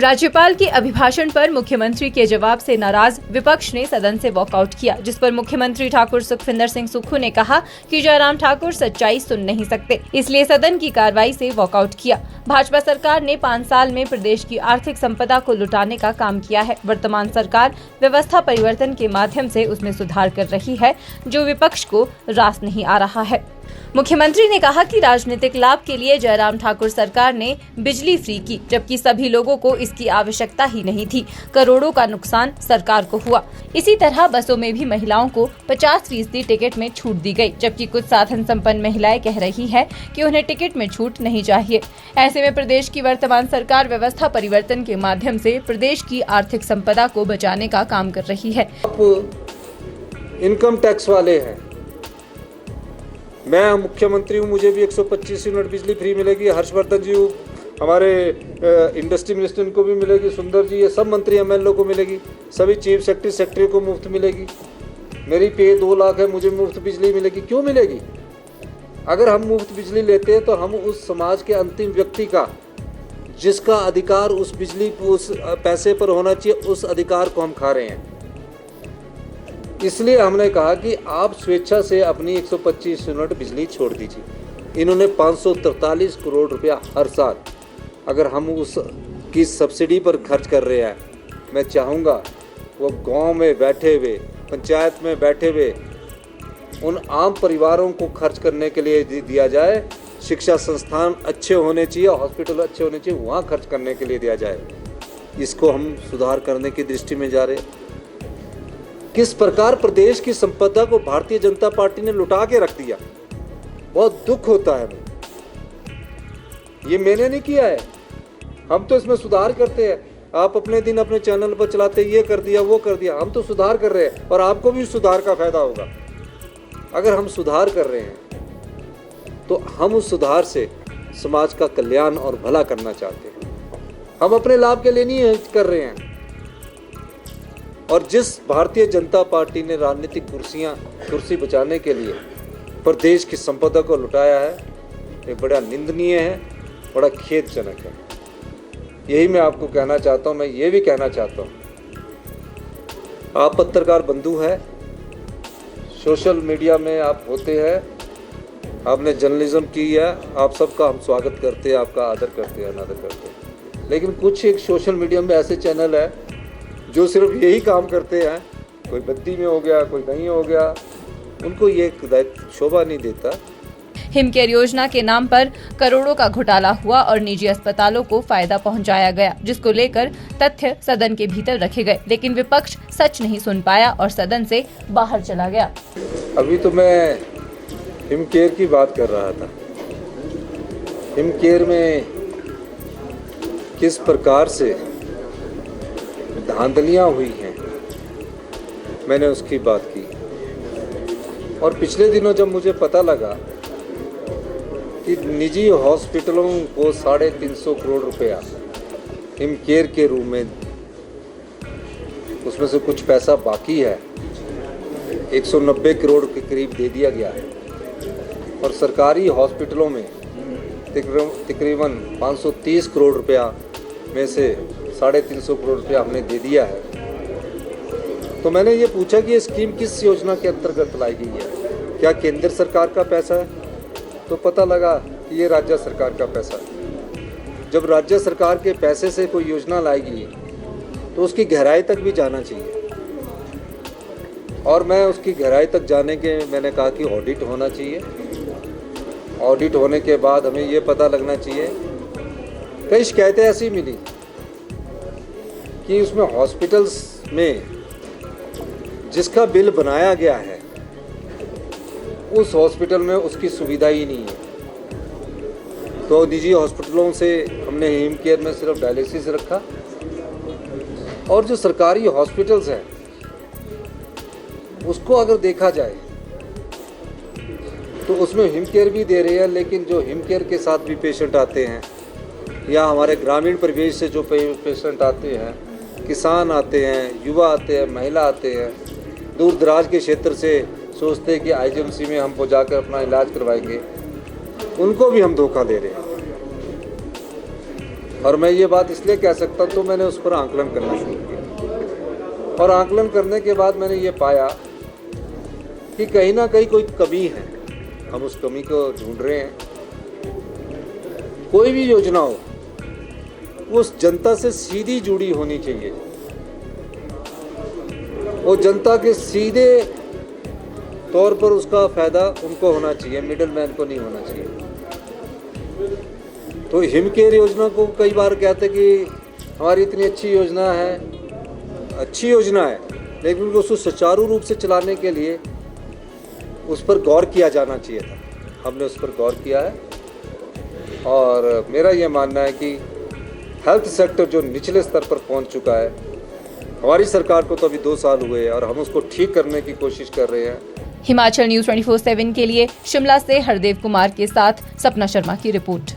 राज्यपाल के अभिभाषण पर मुख्यमंत्री के जवाब से नाराज विपक्ष ने सदन से वॉकआउट किया, जिस पर मुख्यमंत्री ठाकुर सुखविंदर सिंह सुक्खू ने कहा कि जयराम ठाकुर सच्चाई सुन नहीं सकते, इसलिए सदन की कार्रवाई से वॉकआउट किया। भाजपा सरकार ने 5 साल में प्रदेश की आर्थिक संपदा को लुटाने का काम किया है। वर्तमान सरकार व्यवस्था परिवर्तन के माध्यम से उसमें सुधार कर रही है, जो विपक्ष को रास नहीं आ रहा है। मुख्यमंत्री ने कहा कि राजनीतिक लाभ के लिए जयराम ठाकुर सरकार ने बिजली फ्री की, जबकि सभी लोगों को इसकी आवश्यकता ही नहीं थी। करोड़ों का नुकसान सरकार को हुआ। इसी तरह बसों में भी महिलाओं को 50% टिकट में छूट दी गई, जबकि कुछ साधन संपन्न महिलाएं कह रही है कि उन्हें टिकट में छूट नहीं चाहिए। ऐसे में प्रदेश की वर्तमान सरकार व्यवस्था परिवर्तन के माध्यम से प्रदेश की आर्थिक संपदा को बचाने का काम कर रही है। इनकम टैक्स वाले हैं, मैं मुख्यमंत्री हूँ, मुझे भी 125 यूनिट बिजली फ्री मिलेगी। हर्षवर्धन जी हमारे इंडस्ट्री मिनिस्टर को भी मिलेगी, सुंदर जी, ये सब मंत्री एमएलए को मिलेगी, सभी चीफ सेक्रेटरी को मुफ्त मिलेगी। मेरी पे 2 लाख है, मुझे मुफ्त बिजली मिलेगी। क्यों मिलेगी? अगर हम मुफ्त बिजली लेते हैं तो हम उस समाज के अंतिम व्यक्ति का, जिसका अधिकार उस बिजली उस पैसे पर होना चाहिए, उस अधिकार को हम खा रहे हैं। इसलिए हमने कहा कि आप स्वेच्छा से अपनी 125 यूनिट बिजली छोड़ दीजिए। इन्होंने 543 करोड़ रुपया हर साल अगर हम उस की सब्सिडी पर खर्च कर रहे हैं, मैं चाहूँगा वो गांव में बैठे हुए, पंचायत में बैठे हुए उन आम परिवारों को खर्च करने के लिए दिया जाए। शिक्षा संस्थान अच्छे होने चाहिए, हॉस्पिटल अच्छे होने चाहिए, वहाँ खर्च करने के लिए दिया जाए। इसको हम सुधार करने की दृष्टि में जा रहे हैं। किस प्रकार प्रदेश की संपदा को भारतीय जनता पार्टी ने लुटा के रख दिया, बहुत दुख होता है। ये मैंने नहीं किया है, हम तो इसमें सुधार करते हैं। आप अपने दिन अपने चैनल पर चलाते, ये कर दिया वो कर दिया, हम तो सुधार कर रहे हैं और आपको भी सुधार का फायदा होगा। अगर हम सुधार कर रहे हैं तो हम उस सुधार से समाज का कल्याण और भला करना चाहते हैं। हम अपने लाभ के लिए नहीं कर रहे हैं। और जिस भारतीय जनता पार्टी ने राजनीतिक कुर्सी बचाने के लिए प्रदेश की संपदा को लुटाया है, ये बड़ा निंदनीय है, बड़ा खेदजनक है। यही मैं आपको कहना चाहता हूँ। मैं ये भी कहना चाहता हूँ, आप पत्रकार बंधु हैं, सोशल मीडिया में आप होते हैं, आपने जर्नलिज्म की है, आप सबका हम स्वागत करते हैं, आपका आदर करते हैं, अनादर करते हैं। लेकिन कुछ एक सोशल मीडिया में ऐसे चैनल है जो सिर्फ यही काम करते हैं, कोई बद्दी में हो गया, कोई कहीं हो गया, उनको ये शोभा नहीं देता। हिमकेयर योजना के नाम पर करोड़ों का घोटाला हुआ और निजी अस्पतालों को फायदा पहुंचाया गया, जिसको लेकर तथ्य सदन के भीतर रखे गए, लेकिन विपक्ष सच नहीं सुन पाया और सदन से बाहर चला गया। अभी तो मैं हिमकेयर की बात कर रहा था। हिमकेयर में किस प्रकार से धांधलियाँ हुई हैं, मैंने उसकी बात की। और पिछले दिनों जब मुझे पता लगा कि निजी हॉस्पिटलों को 350 करोड़ रुपया हिमकेयर के रूप में, उसमें से कुछ पैसा बाकी है, 190 करोड़ के करीब दे दिया गया है, और सरकारी हॉस्पिटलों में तकरीबन 530 करोड़ रुपया में से 350 करोड़ रुपया हमने दे दिया है। तो मैंने ये पूछा कि ये स्कीम किस योजना के अंतर्गत लाई गई है, क्या केंद्र सरकार का पैसा है? तो पता लगा कि ये राज्य सरकार का पैसा है। जब राज्य सरकार के पैसे से कोई योजना लाएगी तो उसकी गहराई तक भी जाना चाहिए, और मैं उसकी गहराई तक जाने के मैंने कहा कि ऑडिट होना चाहिए। ऑडिट होने के बाद हमें ये पता लगना चाहिए। कई शिकायतें ऐसी मिली कि उसमें हॉस्पिटल्स में जिसका बिल बनाया गया है उस हॉस्पिटल में उसकी सुविधा ही नहीं है। तो निजी हॉस्पिटलों से हमने हिमकेयर में सिर्फ डायलिसिस रखा, और जो सरकारी हॉस्पिटल्स हैं उसको अगर देखा जाए तो उसमें हिमकेयर भी दे रहे हैं, लेकिन जो हिमकेयर के साथ भी पेशेंट आते हैं, या हमारे ग्रामीण परिवेश से जो पेशेंट आते हैं, किसान आते हैं, युवा आते हैं, महिला आते हैं, दूर दराज के क्षेत्र से सोचते हैं कि आईजीएमसी में हम जाकर अपना इलाज करवाएंगे, उनको भी हम धोखा दे रहे हैं। और मैं ये बात इसलिए कह सकता हूँ, तो मैंने उस पर आंकलन करना शुरू किया और आंकलन करने के बाद मैंने ये पाया कि कहीं ना कहीं कोई कमी है। हम उस कमी को ढूंढ रहे हैं। कोई भी योजना हो वो उस जनता से सीधी जुड़ी होनी चाहिए, वो जनता के सीधे तौर पर उसका फ़ायदा उनको होना चाहिए, मिडिल मैन को नहीं होना चाहिए। तो हिमकेयर योजना को कई बार कहते कि हमारी इतनी अच्छी योजना है, अच्छी योजना है, लेकिन उसको सुचारू रूप से चलाने के लिए उस पर गौर किया जाना चाहिए था। हमने उस पर गौर किया है और मेरा ये मानना है कि हेल्थ सेक्टर जो निचले स्तर पर पहुंच चुका है, हमारी सरकार को तो अभी 2 साल हुए और हम उसको ठीक करने की कोशिश कर रहे हैं। हिमाचल न्यूज़ 24/7 के लिए शिमला से हरदेव कुमार के साथ सपना शर्मा की रिपोर्ट।